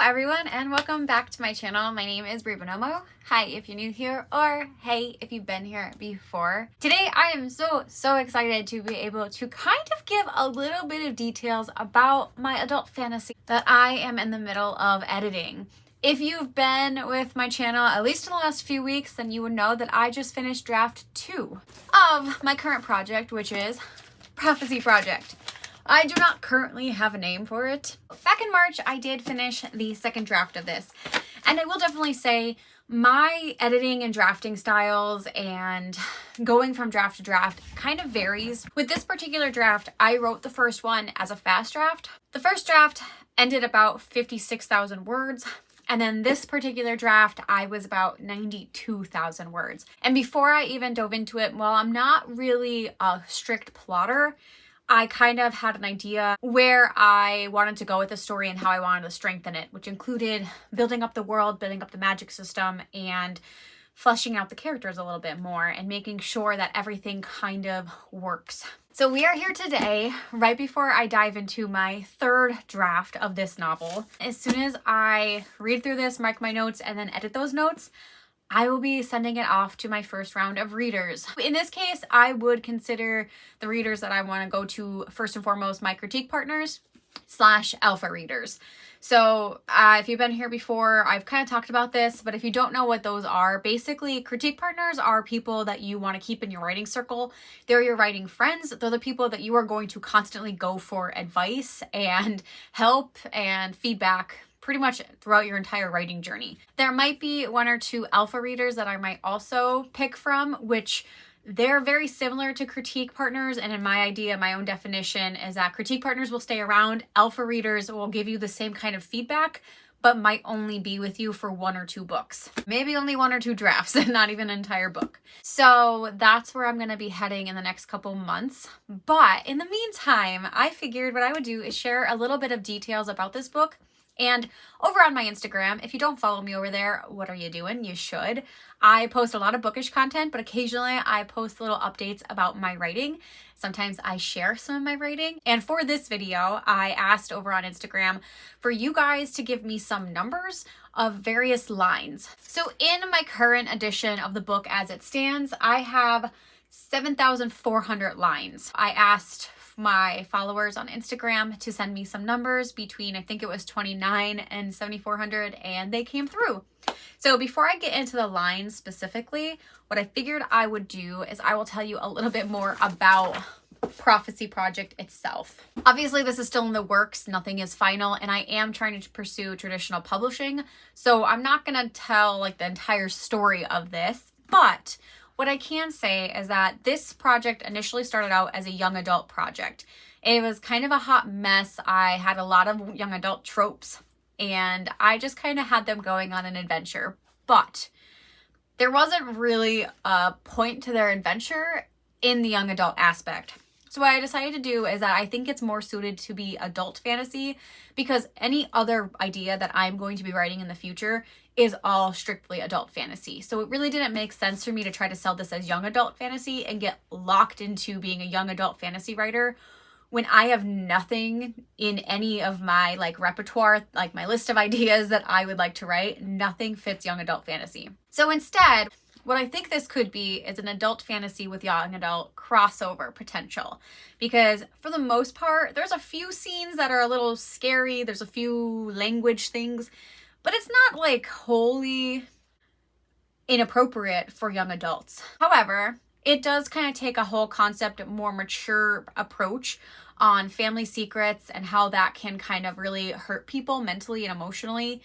everyone, and welcome back to my channel. My name is Bree Buonomo. Hi if you're new here, or hey if you've been here before. Today I am so excited to be able to kind of give a little bit of details about my adult fantasy that I am in the middle of editing. If you've been with my channel at least in the last few weeks, then you would know that I just finished draft 2 of my current project, which is Prophecy Project. I do not currently have a name for it. Back in March, I did finish the second draft of this, and I will definitely say my editing and drafting styles and going from draft to draft kind of varies. With this particular draft, I wrote the first one as a fast draft. The first draft ended about 56,000 words. And then this particular draft, I was about 92,000 words. And before I even dove into it, while I'm not really a strict plotter, I kind of had an idea where I wanted to go with the story and how I wanted to strengthen it, which included building up the world, building up the magic system, and fleshing out the characters a little bit more and making sure that everything kind of works. So we are here today, right before I dive into my third draft of this novel. As soon as I read through this, mark my notes, and then edit those notes, I will be sending it off to my first round of readers. In this case, I would consider the readers that I want to go to first and foremost my critique partners / alpha readers. So if you've been here before, I've kind of talked about this, but if you don't know what those are, basically critique partners are people that you want to keep in your writing circle. They're your writing friends. They're the people that you are going to constantly go for advice and help and feedback pretty much throughout your entire writing journey. There might be one or two alpha readers that I might also pick from, which they're very similar to critique partners. And in my idea, my own definition is that critique partners will stay around. Alpha readers will give you the same kind of feedback, but might only be with you for 1 or 2 books. Maybe only 1 or 2 drafts and not even an entire book. So that's where I'm going to be heading in the next couple months. But in the meantime, I figured what I would do is share a little bit of details about this book. And over on my Instagram, if you don't follow me over there, what are you doing? You should. I post a lot of bookish content, but occasionally I post little updates about my writing. Sometimes I share some of my writing. And for this video, I asked over on Instagram for you guys to give me some numbers of various lines. So in my current edition of the book as it stands, I have 7,400 lines. I asked my followers on Instagram to send me some numbers between, I think it was 29 and 7,400, and they came through. So before I get into the lines specifically, what I figured I would do is I will tell you a little bit more about Prophecy Project itself. Obviously, this is still in the works. Nothing is final, and I am trying to pursue traditional publishing. So I'm not going to tell like the entire story of this, but what I can say is that this project initially started out as a young adult project. It was kind of a hot mess. I had a lot of young adult tropes, and I just kind of had them going on an adventure. But there wasn't really a point to their adventure in the young adult aspect. So what I decided to do is that I think it's more suited to be adult fantasy, because any other idea that I'm going to be writing in the future is all strictly adult fantasy. So it really didn't make sense for me to try to sell this as young adult fantasy and get locked into being a young adult fantasy writer when I have nothing in any of my like repertoire, like my list of ideas that I would like to write. Nothing fits young adult fantasy. So instead, what I think this could be is an adult fantasy with young adult crossover potential. Because for the most part, there's a few scenes that are a little scary. There's a few language things, but it's not like wholly inappropriate for young adults. However, it does kind of take a whole concept, more mature approach on family secrets and how that can kind of really hurt people mentally and emotionally,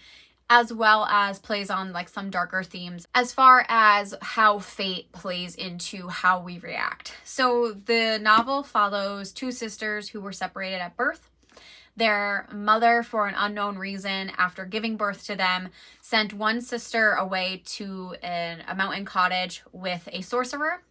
as well as plays on like some darker themes as far as how fate plays into how we react. So the novel follows 2 sisters who were separated at birth. Their mother, for an unknown reason, after giving birth to them, sent one sister away to a mountain cottage with a sorcerer.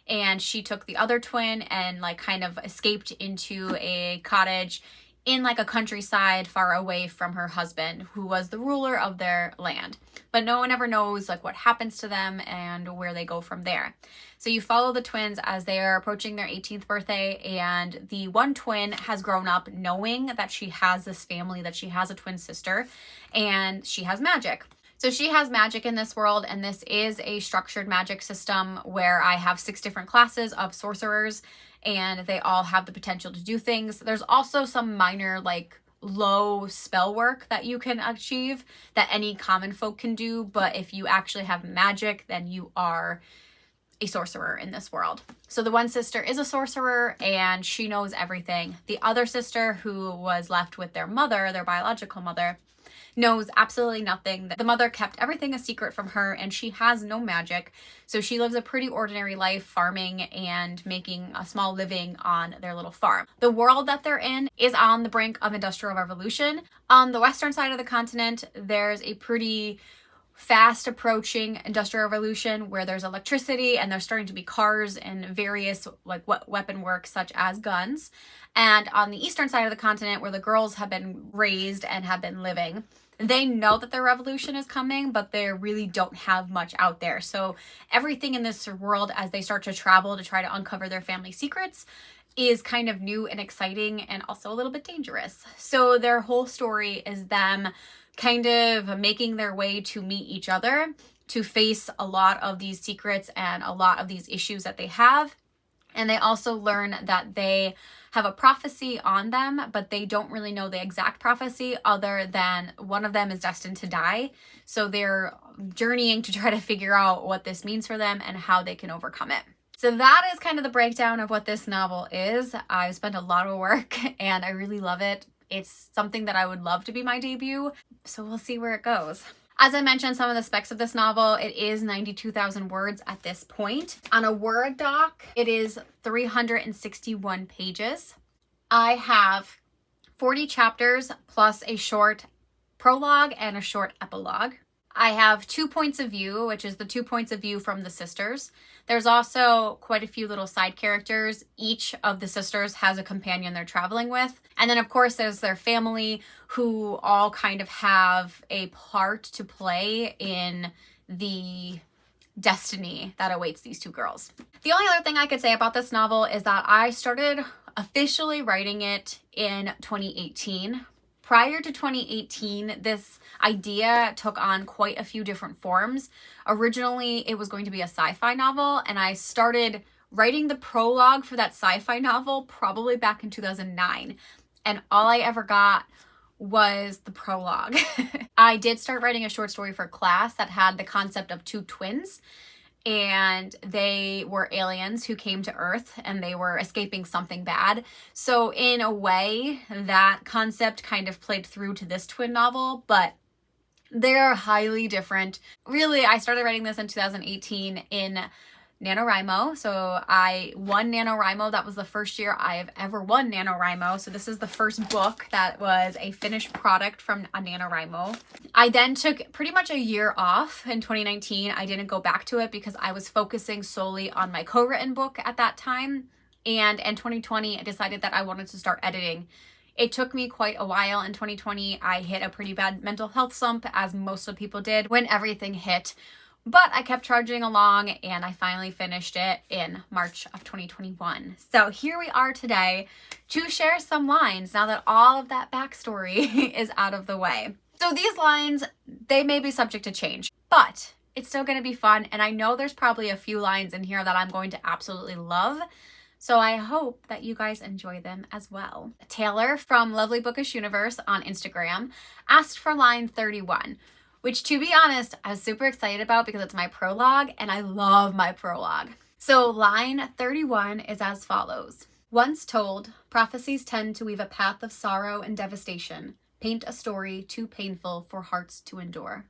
And she took the other twin and like kind of escaped into a cottage in like a countryside far away from her husband, who was the ruler of their land. But no one ever knows like what happens to them and where they go from there. So you follow the twins as they are approaching their 18th birthday, and the one twin has grown up knowing that she has this family, that she has a twin sister, and she has magic. So she has magic in this world, and this is a structured magic system where I have 6 different classes of sorcerers, and they all have the potential to do things. There's also some minor like low spell work that you can achieve that any common folk can do, but if you actually have magic, then you are a sorcerer in this world. So the one sister is a sorcerer and she knows everything. The other sister, who was left with their mother, their biological mother, knows absolutely nothing. The mother kept everything a secret from her, and she has no magic. So she lives a pretty ordinary life, farming and making a small living on their little farm. The world that they're in is on the brink of industrial revolution. On the western side of the continent, there's a pretty fast approaching industrial revolution where there's electricity and there's starting to be cars and various like weapon work such as guns. And on the eastern side of the continent, where the girls have been raised and have been living, they know that the revolution is coming, but they really don't have much out there. So everything in this world, as they start to travel to try to uncover their family secrets, is kind of new and exciting and also a little bit dangerous. So their whole story is them kind of making their way to meet each other, to face a lot of these secrets and a lot of these issues that they have. And they also learn that they have a prophecy on them, but they don't really know the exact prophecy other than one of them is destined to die. So they're journeying to try to figure out what this means for them and how they can overcome it. So that is kind of the breakdown of what this novel is. I've spent a lot of work and I really love it. It's something that I would love to be my debut, so we'll see where it goes. As I mentioned, some of the specs of this novel, it is 92,000 words at this point. On a Word doc, it is 361 pages. I have 40 chapters plus a short prologue and a short epilogue. I have 2 points of view, which is the 2 points of view from the sisters. There's also quite a few little side characters. Each of the sisters has a companion they're traveling with. And then, of course, there's their family, who all kind of have a part to play in the destiny that awaits these 2 girls. The only other thing I could say about this novel is that I started officially writing it in 2018. Prior to 2018, this idea took on quite a few different forms. Originally, it was going to be a sci-fi novel, and I started writing the prologue for that sci-fi novel probably back in 2009. And all I ever got was the prologue. I did start writing a short story for class that had the concept of 2 twins. And they were aliens who came to Earth and they were escaping something bad. So in a way, that concept kind of played through to this twin novel, but they're highly different. Really, I started writing this in 2018 in NaNoWriMo. So I won NaNoWriMo. That was the first year I have ever won NaNoWriMo. So this is the first book that was a finished product from a NaNoWriMo. I then took pretty much a year off in 2019. I didn't go back to it because I was focusing solely on my co-written book at that time. And in 2020, I decided that I wanted to start editing. It took me quite a while. In 2020, I hit a pretty bad mental health slump, as most of people did when everything hit. But I kept trudging along and I finally finished it in March of 2021. So here we are today to share some lines now that all of that backstory is out of the way. So these lines, they may be subject to change, but it's still going to be fun. And I know there's probably a few lines in here that I'm going to absolutely love. So I hope that you guys enjoy them as well. Taylor from Lovely Bookish Universe on Instagram asked for line 31. Which, to be honest, I was super excited about because it's my prologue and I love my prologue. So line 31 is as follows. Once told, prophecies tend to weave a path of sorrow and devastation, paint a story too painful for hearts to endure.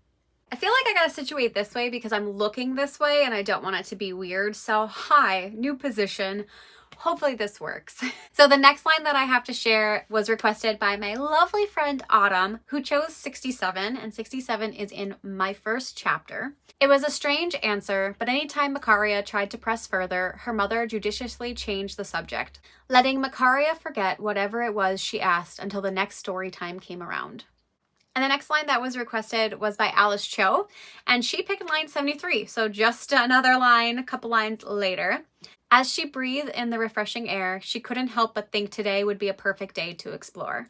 I feel like I gotta situate this way because I'm looking this way and I don't want it to be weird. So hi, new position. hopefully this works. So the next line that I have to share was requested by my lovely friend Autumn, who chose 67, and 67 is in my first chapter. It was a strange answer, but anytime Macaria tried to press further, her mother judiciously changed the subject, letting Macaria forget whatever it was she asked until the next story time came around. And the next line that was requested was by Alice Cho, and she picked line 73, so just another line, a couple lines later. As she breathed in the refreshing air, she couldn't help but think today would be a perfect day to explore.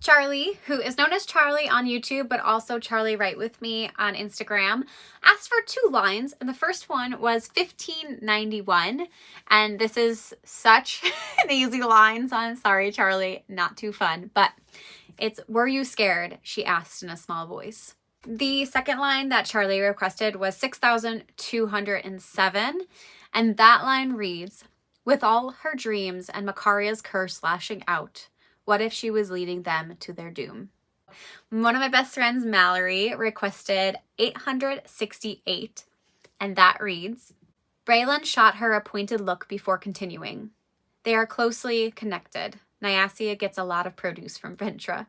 Charlie, who is known as Charlie on YouTube, but also Charlie Write With Me on Instagram, asked for 2 lines, and the first one was 1591, and this is such an easy line, so I'm sorry, Charlie, not too fun, but it's, "Were you scared?" she asked in a small voice. The second line that Charlie requested was 6207, and that line reads, "With all her dreams and Macaria's curse lashing out, what if she was leading them to their doom?" One of my best friends, Mallory, requested 868, and that reads, "Braylon shot her a pointed look before continuing. They are closely connected. Nyasia gets a lot of produce from Ventra."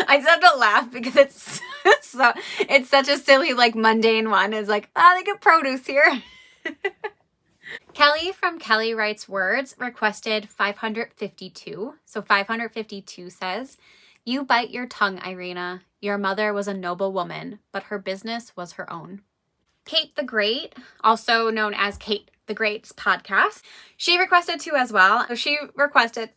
I just have to laugh because it's such a silly, like, mundane one. It's like, oh, they get produce here. Kelly from Kelly Writes Words requested 552. So 552 says, "You bite your tongue, Irina. Your mother was a noble woman, but her business was her own." Kate the Great, also known as Kate the Great's podcast, she requested 2 as well. So she requested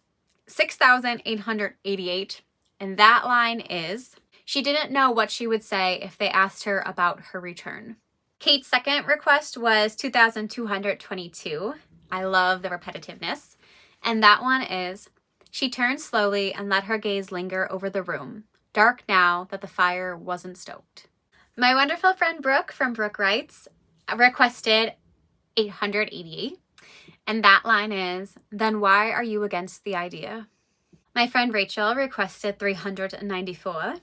6888, and that line is, "She didn't know what she would say if they asked her about her return." Kate's second request was 2222. I love the repetitiveness. And that one is, "She turned slowly and let her gaze linger over the room, dark now that the fire wasn't stoked." My wonderful friend Brooke from Brooke Writes requested 888. And that line is, "Then why are you against the idea?" My friend Rachel requested 394.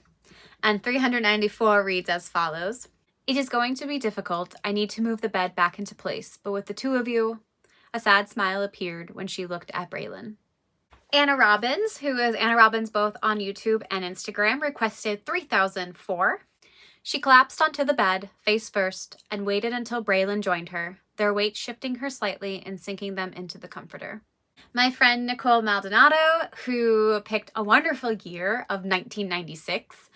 And 394 reads as follows, "It is going to be difficult. I need to move the bed back into place, but with the 2 of you," a sad smile appeared when she looked at Braylon. Anna Robbins, who is Anna Robbins both on YouTube and Instagram, requested 3004. She collapsed onto the bed, face first, and waited until Braylon joined her, their weight shifting her slightly and sinking them into the comforter. My friend Nicole Maldonado, who picked a wonderful year of 1996.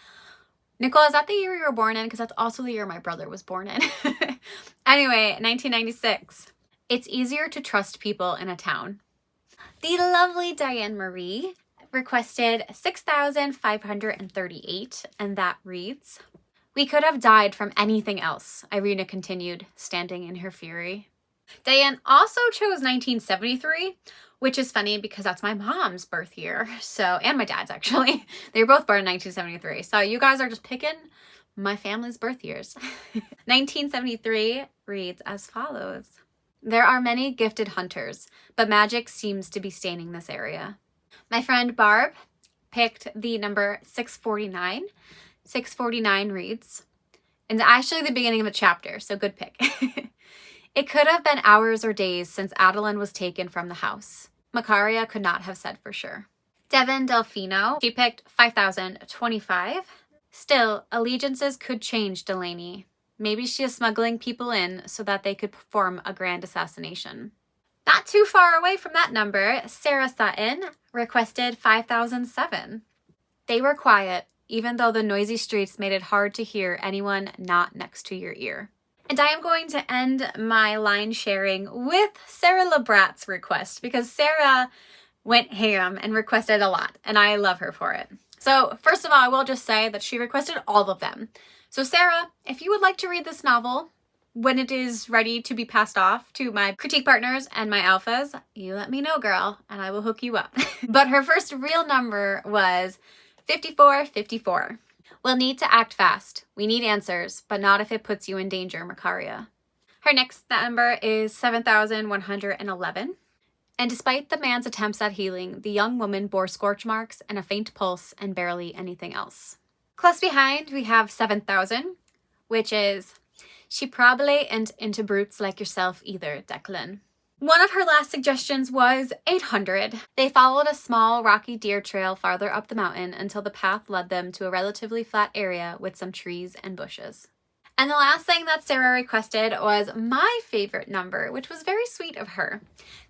Nicole, is that the year you were born in? Because that's also the year my brother was born in. Anyway, 1996. "It's easier to trust people in a town." The lovely Diane Marie requested 6538, and that reads, "We could have died from anything else," Irina continued, standing in her fury. Diane also chose 1973, which is funny because that's my mom's birth year. So, and my dad's actually. They were both born in 1973. So you guys are just picking my family's birth years. 1973 reads as follows. "There are many gifted hunters, but magic seems to be staining this area." My friend Barb picked the number 649. 649 reads, and actually the beginning of a chapter, so good pick. "It could have been hours or days since Adeline was taken from the house. Macaria could not have said for sure." Devin Delfino, she picked 5025. "Still, allegiances could change, Delaney. Maybe she is smuggling people in so that they could perform a grand assassination." Not too far away from that number, Sarah Sutton requested 5007. "They were quiet, even though the noisy streets made it hard to hear anyone not next to your ear." And I am going to end my line sharing with Sarah LeBrat's request because Sarah went ham and requested a lot, and I love her for it. So first of all, I will just say that she requested all of them. So Sarah, if you would like to read this novel when it is ready to be passed off to my critique partners and my alphas, you let me know, girl, and I will hook you up. But her first real number was 5454. "We'll need to act fast. We need answers, but not if it puts you in danger, Macaria." Her next number is 7111. And despite the man's attempts at healing, the young woman bore scorch marks and a faint pulse and barely anything else. Close behind, we have 7000, which is, "She probably ain't into brutes like yourself either, Declan." One of her last suggestions was 800. They followed a small rocky deer trail farther up the mountain until the path led them to a relatively flat area with some trees and bushes. And the last thing that Sarah requested was my favorite number, which was very sweet of her.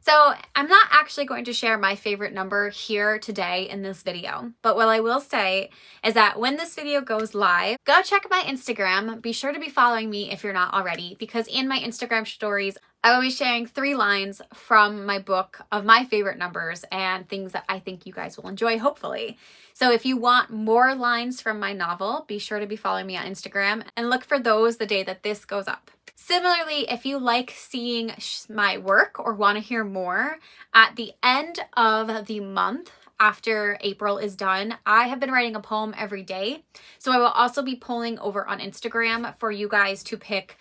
So I'm not actually going to share my favorite number here today in this video, but what I will say is that when this video goes live, go check my Instagram. Be sure to be following me if you're not already, because in my Instagram stories, I will be sharing 3 lines from my book of my favorite numbers and things that I think you guys will enjoy, hopefully. So if you want more lines from my novel, be sure to be following me on Instagram and look for those the day that this goes up. Similarly, if you like seeing my work or want to hear more, at the end of the month, after April is done, I have been writing a poem every day. So I will also be polling over on Instagram for you guys to pick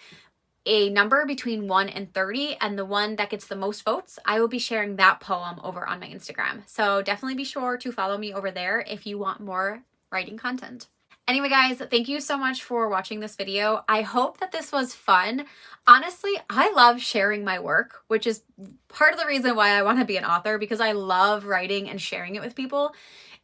a number between 1 and 30, and the one that gets the most votes, I will be sharing that poem over on my Instagram. So definitely be sure to follow me over there if you want more writing content. Anyway, guys, thank you so much for watching this video. I hope that this was fun. Honestly, I love sharing my work, which is part of the reason why I want to be an author, because I love writing and sharing it with people.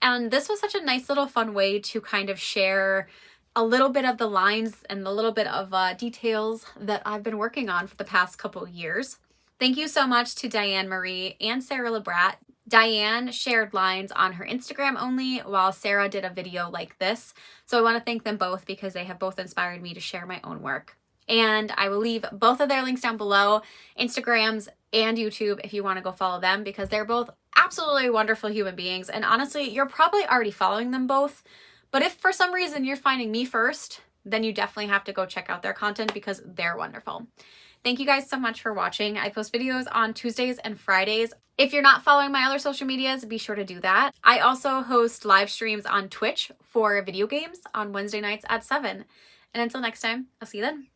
And this was such a nice little fun way to kind of share a little bit of the lines and a little bit of details that I've been working on for the past couple years. Thank you so much to Diane Marie and Sarah LeBrat. Diane shared lines on her Instagram only, while Sarah did a video like this. So I want to thank them both because they have both inspired me to share my own work. And I will leave both of their links down below, Instagrams and YouTube, if you want to go follow them, because they're both absolutely wonderful human beings. And honestly, you're probably already following them both. But if for some reason you're finding me first, then you definitely have to go check out their content because they're wonderful. Thank you guys so much for watching. I post videos on Tuesdays and Fridays. If you're not following my other social medias, be sure to do that. I also host live streams on Twitch for video games on Wednesday nights at 7. And until next time, I'll see you then.